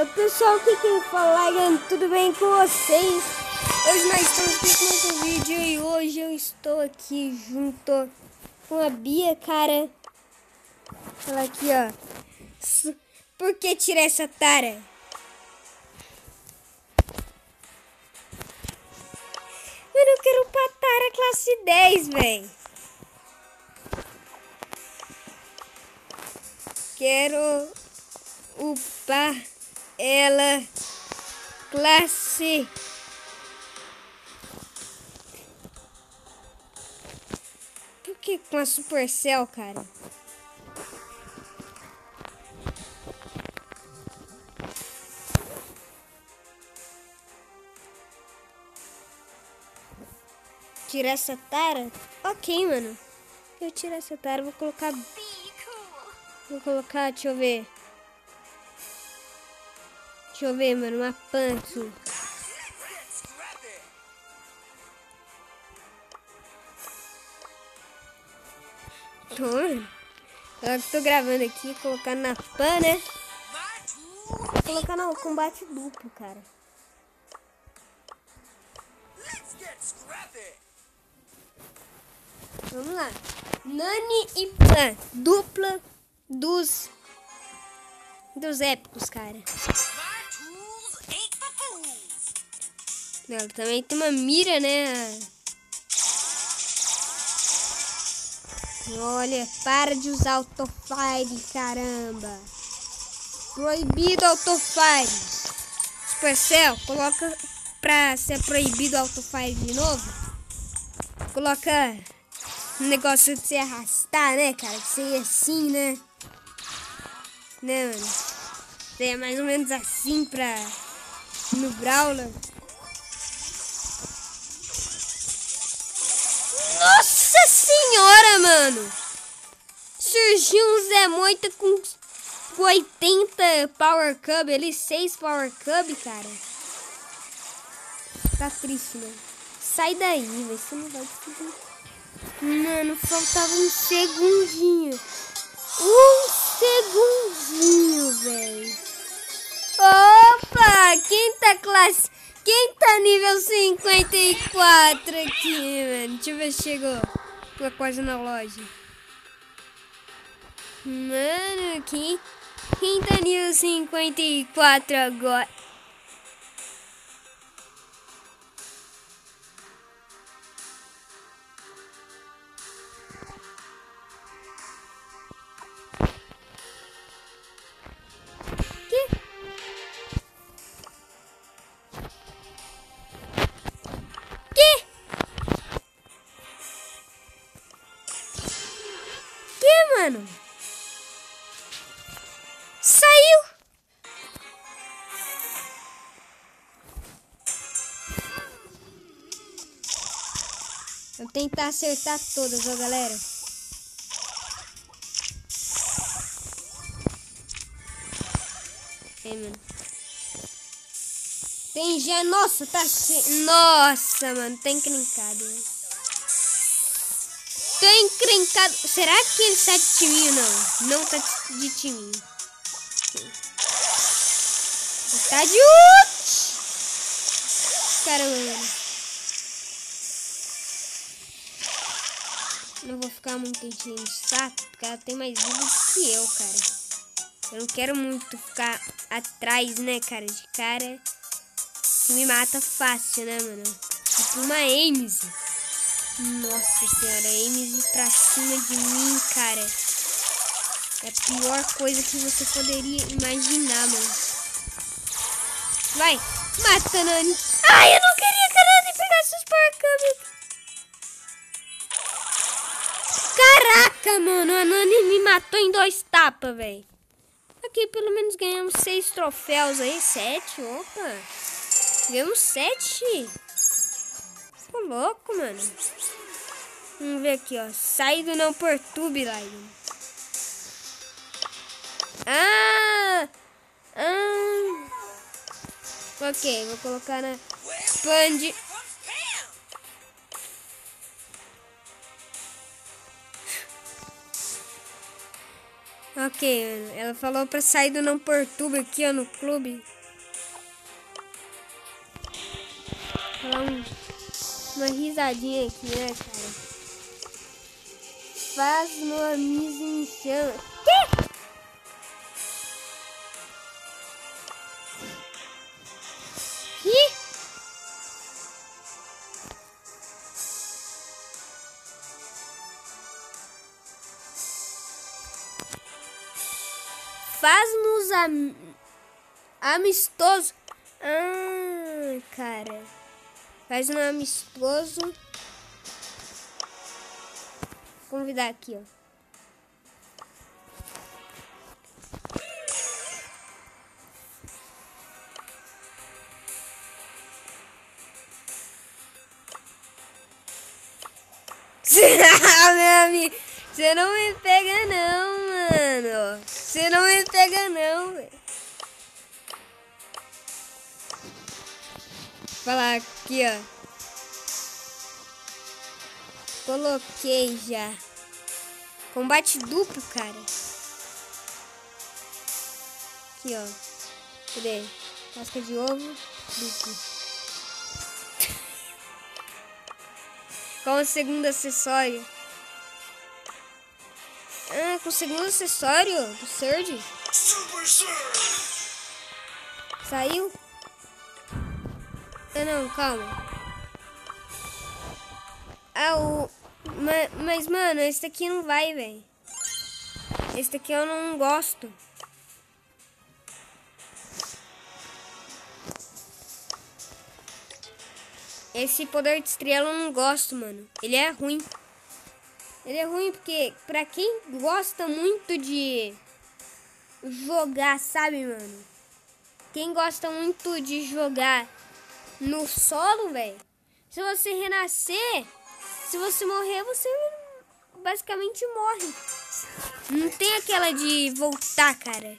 Pessoal, o que fala, galera? Tudo bem com vocês? Hoje nós estamos aqui com mais um vídeo e hoje eu estou aqui junto com a Bia, cara. Ela aqui, ó. Por que tirar essa tara? Mano, eu quero upar tara classe 10, velho. Quero upar ela classe. Por que com a Supercell, cara? Tirar essa tara? Ok, mano. Eu tirar essa tara, vou colocar. Deixa eu ver. Deixa eu ver, mano, uma punk. Eu tô gravando aqui, colocando na pan, né? Vou colocar no combate duplo, cara. Vamos lá. Nani e pan. Dupla dos épicos, cara. Ela também tem uma mira, né? Olha, para de usar autofire, caramba. Proibido autofire. Supercell, coloca pra ser proibido autofire de novo. Coloca um negócio de se arrastar, né, cara? Que seria assim, né? Né, mano? Seria mais ou menos assim pra... no Brawler. Nossa senhora, mano! Surgiu um Zé Moita com 80 Power Cub ali, 6 Power Cub, cara. Tá triste, mano. Sai daí, velho. Você não vai conseguir. Mano, faltava um segundinho. Um segundinho, velho. Opa! Quem tá nível 54 aqui, mano? Deixa eu ver se chegou. Tô quase na loja. Mano, quem tá nível 54 agora? Mano, saiu. Vou tentar acertar todas, ó, galera. Mano. Tem já, nossa, tá cheio. Nossa, mano, tá encrencado, velho. Tô encrencado. Será que ele tá de timinho? Não tá de timinho. Tá de ult. Caramba, mano. Não vou ficar muito enchendo de saco, porque ela tem mais vida que eu, cara. Eu não quero muito ficar atrás, né, cara, de cara que me mata fácil, né, mano? Tipo uma Ames. Nossa senhora, Ames pra cima de mim, cara. É a pior coisa que você poderia imaginar, mano. Vai, mata, Nani. Ai, eu não queria que a Nani pegasse os Power Cub. Caraca, mano, a Nani me matou em 2 tapas, velho. Aqui pelo menos ganhamos 6 troféus aí, 7, opa. Ganhamos 7. Ficou louco, mano. Vamos ver aqui, ó. Sai do não perturbe, Lion. Ok, vou colocar na Band. Ok, mano. Ela falou pra sair do Não Perturba aqui, ó, no clube. Falar uma risadinha aqui, né, cara? Faz meu amigo me chama. Que? Que? Faz-nos amistoso. Ah, cara. Faz um amistoso. Vou convidar aqui, ó. Meu amigo, você não me pega não, mano. Você não me pega não, velho. Falar aqui, ó. Coloquei já. Combate duplo, cara. Aqui, ó. Cadê? Casca de ovo duplo. Com o segundo acessório. Ah, com o segundo acessório do Surge. Saiu? Ah, não, calma. Ah, mas, mano, esse daqui não vai, velho. Esse daqui eu não gosto. Esse poder de estrela eu não gosto, mano. Ele é ruim. Ele é ruim porque pra quem gosta muito de jogar, sabe, mano? Quem gosta muito de jogar no solo, velho. Se você renascer, se você morrer, você basicamente morre. Não tem aquela de voltar, cara.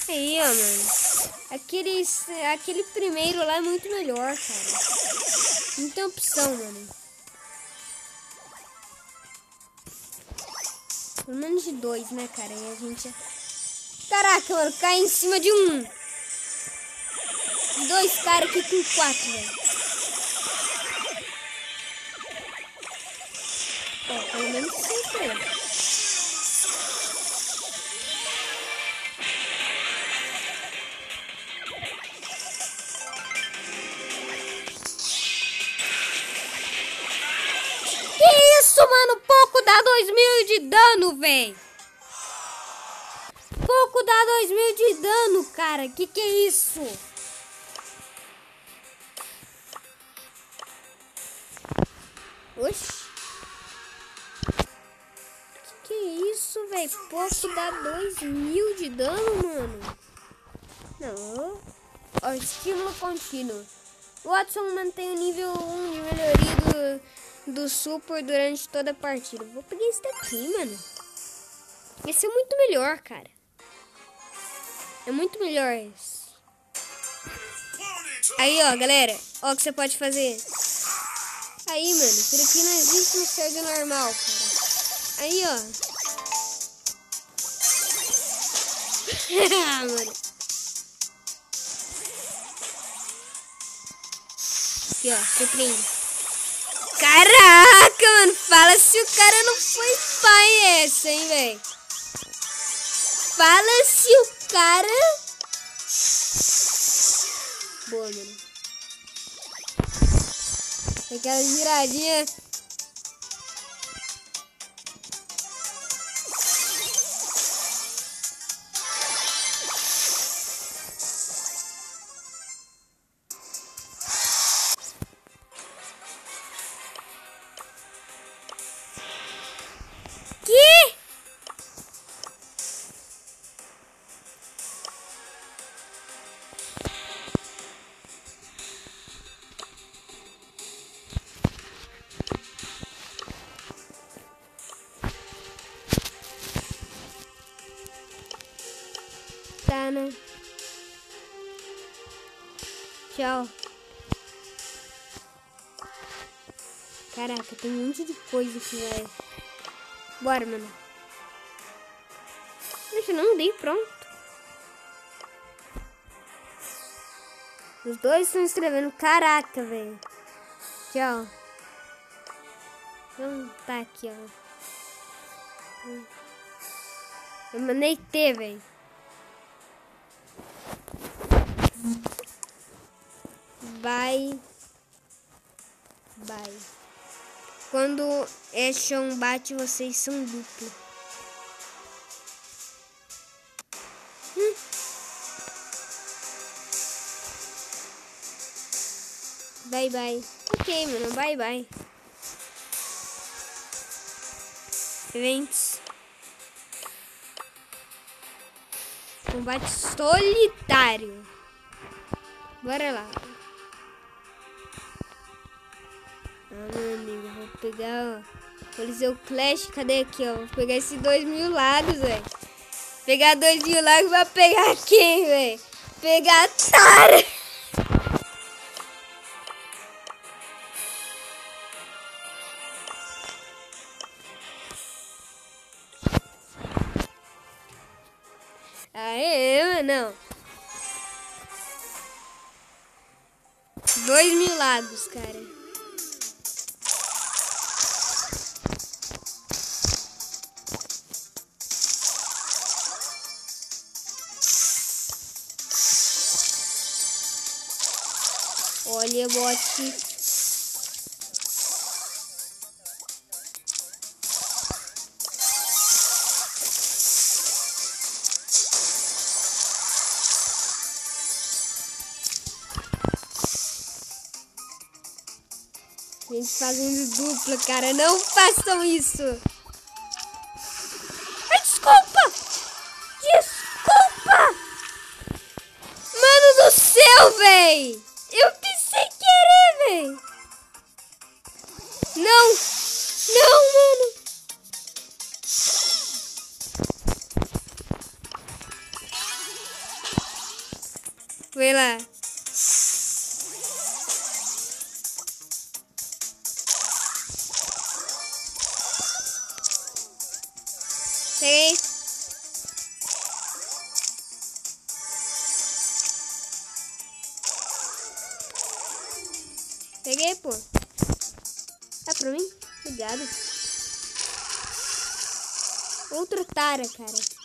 Aí, ó, mano. Aquele primeiro lá é muito melhor, cara. Não tem opção, mano. Pelo menos de 2, né, cara? E a gente... Caraca, mano, cai em cima de um. De 2 caras aqui com 4, velho. Ó, pelo menos 5, velho. Que isso, mano? Pouco dá 2000 de dano, velho. Pouco dá 2000 de dano, cara. Que é isso? Oxi. Que é isso, velho? Pouco dá 2000 de dano, mano. Não. Ó, estímulo contínuo. O Watson mantém o nível 1 de melhoria do super durante toda a partida. Vou pegar esse daqui, mano. Esse é muito melhor, cara. É muito melhor esse. Aí, ó, galera. Ó o que você pode fazer. Aí, mano. Isso aqui não existe no servidor normal, cara. Aí, ó. Mano. Aqui, ó. Surpreende. Caraca, mano. Fala se o cara não foi pai essa, hein, velho. Fala se o cara... Boa, mano. Aquela giradinha. Que? Tá, não. Tchau. Caraca, tem um monte de coisa aqui, velho. Bora, mano. Deixa, não dei, pronto. Os dois estão escrevendo. Caraca, velho. Tchau. Vamos tá aqui, ó. Eu mandei T, velho. Vai. Quando Ashton bate, vocês são duplo. Bye. Ok, mano. Bye. Eventos. Combate solitário. Bora lá. Meu amigo, vou pegar, ó. Coliseu Clash, cadê aqui, ó? Vou pegar esses 2.000 lagos, velho. Pegar 2.000 lagos, vai pegar quem, velho? Pegar a Tara. Aê, mano. 2.000 lagos, cara. Olha, bote. Gente fazendo dupla, cara. Não façam isso. Ai, desculpa. Mano do céu, véi. Eu pisei querer, véi. Não, mano. Foi lá. Peguei. Peguei, pô. Tá pra mim? Obrigado. Outro Tara, cara.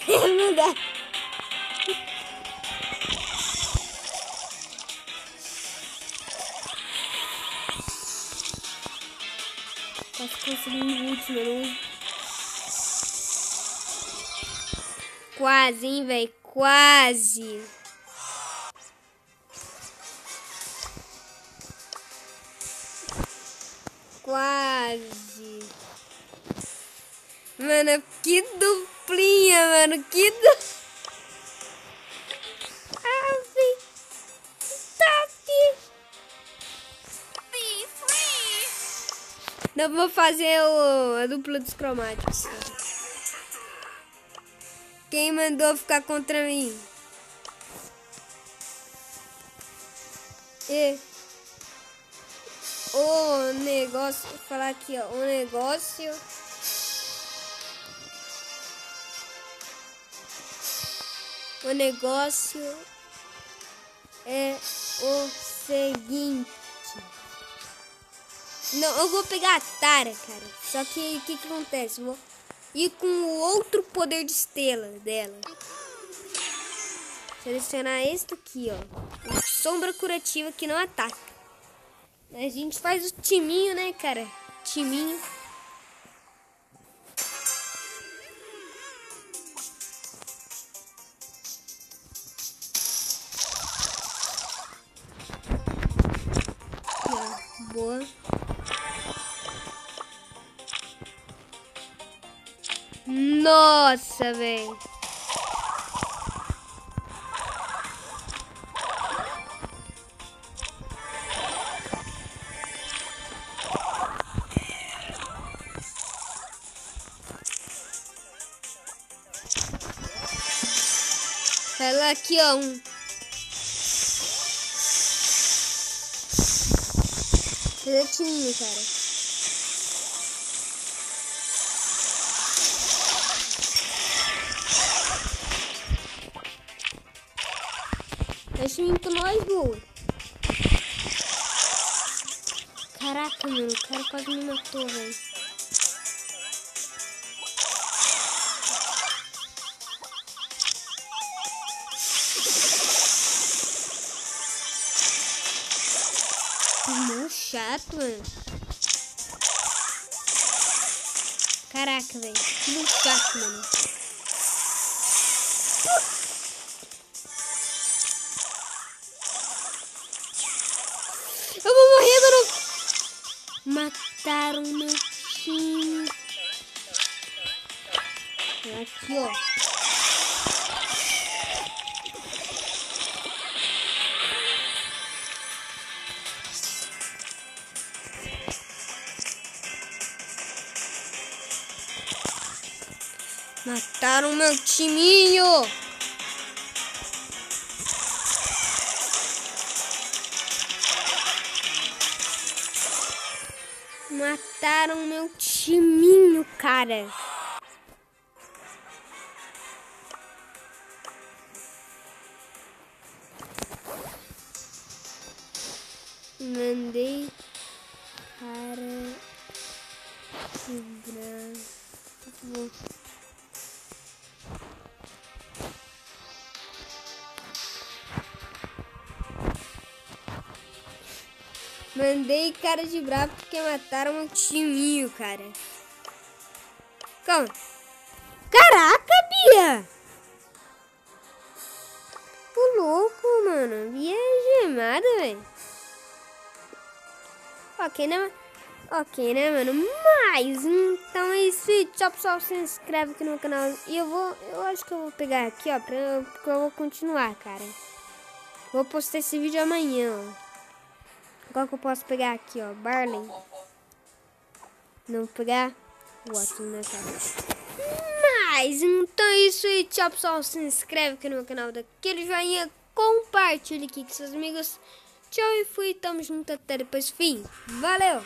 Não dá. Posso conseguir um último, não? Quase, hein, velho? Quase. Quase. Mano, que duplinha, mano. Que duplinha. Não vou fazer a dupla dos cromáticos. Quem mandou ficar contra mim? O negócio, vou falar aqui, ó. O negócio é o seguinte. Não, eu vou pegar a Tara, cara. Só que o que acontece? Eu vou ir com o outro poder de estrela dela. Selecionar este aqui, ó. Sombra curativa que não ataca. A gente faz o timinho, né, cara? Timinho. Aqui, ó. Boa. Nossa, velho. Vai lá aqui, ó. Direitinho, cara. Deixa eu ir com nós, boa. Caraca, mano. O cara quase me matou, velho. Mó chato, mano. Caraca, velho. Que chato, mano. Eu vou morrer, mano. Mataram meu time. Aqui, ó. Mataram meu timinho. Mataram meu timinho, cara. Mandei cara bravo. Mandei cara de bravo porque mataram meu timinho, cara. Calma. Caraca, Bia! O louco, mano. Bia é gemada, velho. Ok, né, mano? Mas, então é isso aí. Tchau, pessoal. Se inscreve aqui no canal. E eu acho que eu vou pegar aqui, ó, porque eu vou continuar, cara. Vou postar esse vídeo amanhã, ó. Qual que eu posso pegar aqui, ó? Barley. Não vou pegar o outro, né, cara? Mas, então é isso aí. Tchau, pessoal. Se inscreve aqui no meu canal. Daquele joinha. Compartilhe aqui com seus amigos. Tchau e fui. Tamo junto até depois. Fim. Valeu!